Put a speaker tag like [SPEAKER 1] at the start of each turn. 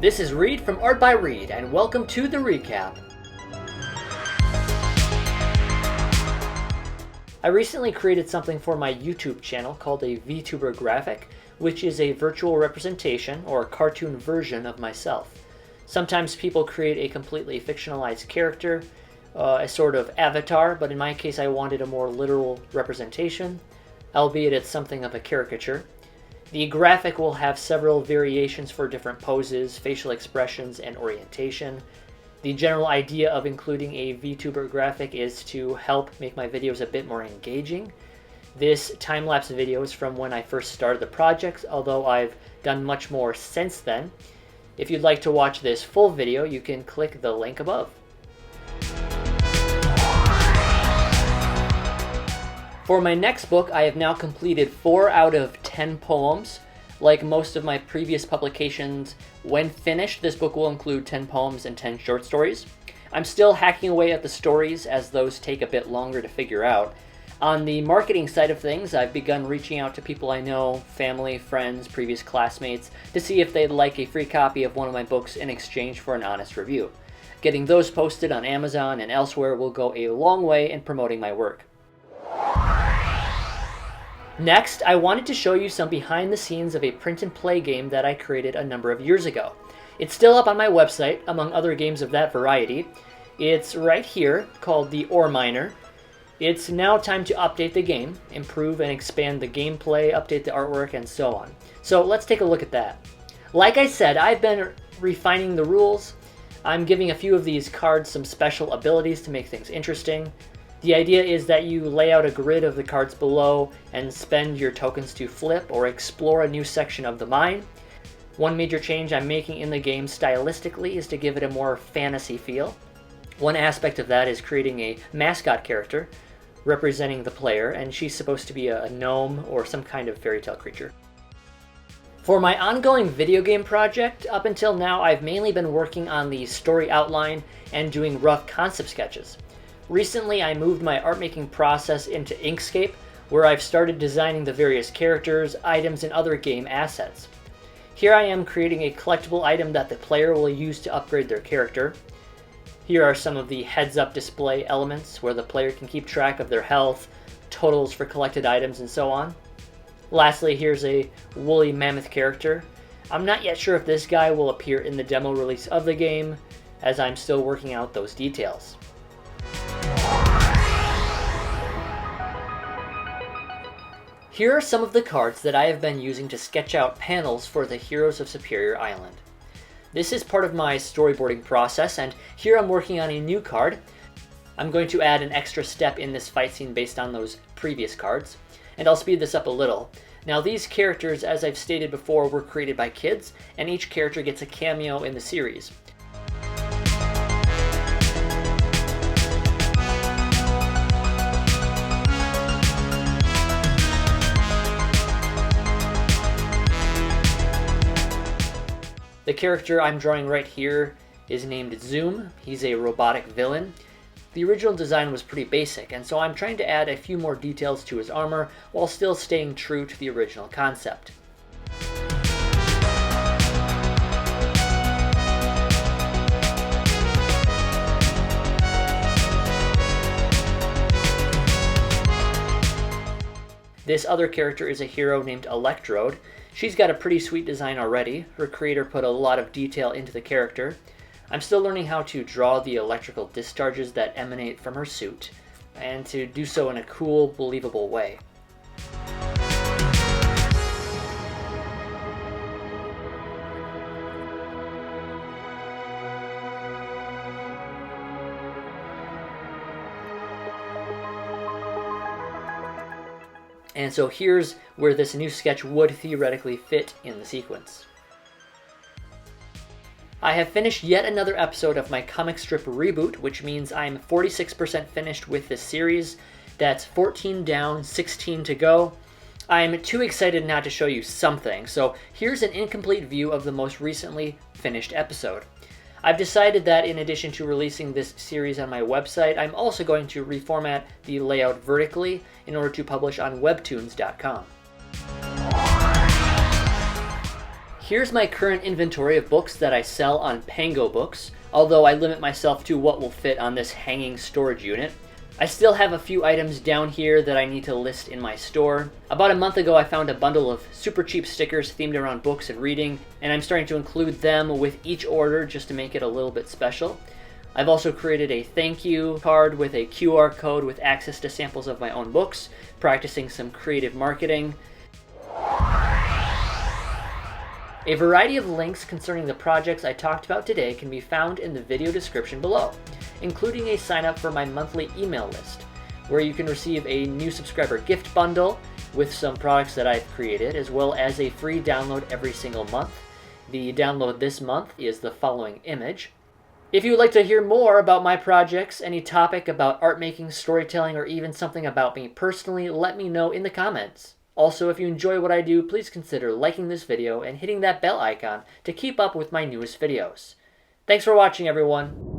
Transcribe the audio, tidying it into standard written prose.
[SPEAKER 1] This is Reed from Art by Reed, and welcome to the recap. I recently created something for my YouTube channel called a VTuber graphic, which is a virtual representation or a cartoon version of myself. Sometimes people create a completely fictionalized character, a sort of avatar, but in my case I wanted a more literal representation, albeit it's something of a caricature. The graphic will have several variations for different poses, facial expressions, and orientation. The general idea of including a VTuber graphic is to help make my videos a bit more engaging. This time-lapse video is from when I first started the project, although I've done much more since then. If you'd like to watch this full video, you can click the link above. For my next book, I have now completed 4 out of 10 poems. Like most of my previous publications, when finished, this book will include 10 poems and 10 short stories. I'm still hacking away at the stories as those take a bit longer to figure out. On the marketing side of things, I've begun reaching out to people I know, family, friends, previous classmates, to see if they'd like a free copy of one of my books in exchange for an honest review. Getting those posted on Amazon and elsewhere will go a long way in promoting my work. Next, I wanted to show you some behind the scenes of a print and play game that I created a number of years ago. It's still up on my website, among other games of that variety. It's right here, called the Ore Miner. It's now time to update the game, improve and expand the gameplay, update the artwork, and so on. So let's take a look at that. Like I said, I've been refining the rules. I'm giving a few of these cards some special abilities to make things interesting. The idea is that you lay out a grid of the cards below and spend your tokens to flip or explore a new section of the mine. One major change I'm making in the game stylistically is to give it a more fantasy feel. One aspect of that is creating a mascot character representing the player, and she's supposed to be a gnome or some kind of fairy tale creature. For my ongoing video game project, up until now I've mainly been working on the story outline and doing rough concept sketches. Recently, I moved my art-making process into Inkscape, where I've started designing the various characters, items, and other game assets. Here I am creating a collectible item that the player will use to upgrade their character. Here are some of the heads-up display elements, where the player can keep track of their health, totals for collected items, and so on. Lastly, here's a woolly mammoth character. I'm not yet sure if this guy will appear in the demo release of the game, as I'm still working out those details. Here are some of the cards that I have been using to sketch out panels for the Heroes of Superior Island. This is part of my storyboarding process, and here I'm working on a new card. I'm going to add an extra step in this fight scene based on those previous cards, and I'll speed this up a little. Now these characters, as I've stated before, were created by kids, and each character gets a cameo in the series. The character I'm drawing right here is named Zoom. He's a robotic villain. The original design was pretty basic, and so I'm trying to add a few more details to his armor while still staying true to the original concept. This other character is a hero named Electrode. She's got a pretty sweet design already. Her creator put a lot of detail into the character. I'm still learning how to draw the electrical discharges that emanate from her suit, and to do so in a cool, believable way. And so here's where this new sketch would theoretically fit in the sequence. I have finished yet another episode of my comic strip reboot, which means I'm 46% finished with this series. That's 14 down, 16 to go. I'm too excited not to show you something, so here's an incomplete view of the most recently finished episode. I've decided that in addition to releasing this series on my website, I'm also going to reformat the layout vertically in order to publish on webtoons.com. Here's my current inventory of books that I sell on Pango Books, although I limit myself to what will fit on this hanging storage unit. I still have a few items down here that I need to list in my store. About a month ago, I found a bundle of super cheap stickers themed around books and reading, and I'm starting to include them with each order just to make it a little bit special. I've also created a thank you card with a QR code with access to samples of my own books, practicing some creative marketing. A variety of links concerning the projects I talked about today can be found in the video description below, including a sign up for my monthly email list, where you can receive a new subscriber gift bundle with some products that I've created, as well as a free download every single month. The download this month is the following image. If you would like to hear more about my projects, any topic about art making, storytelling, or even something about me personally, let me know in the comments. Also, if you enjoy what I do, please consider liking this video and hitting that bell icon to keep up with my newest videos. Thanks for watching, everyone.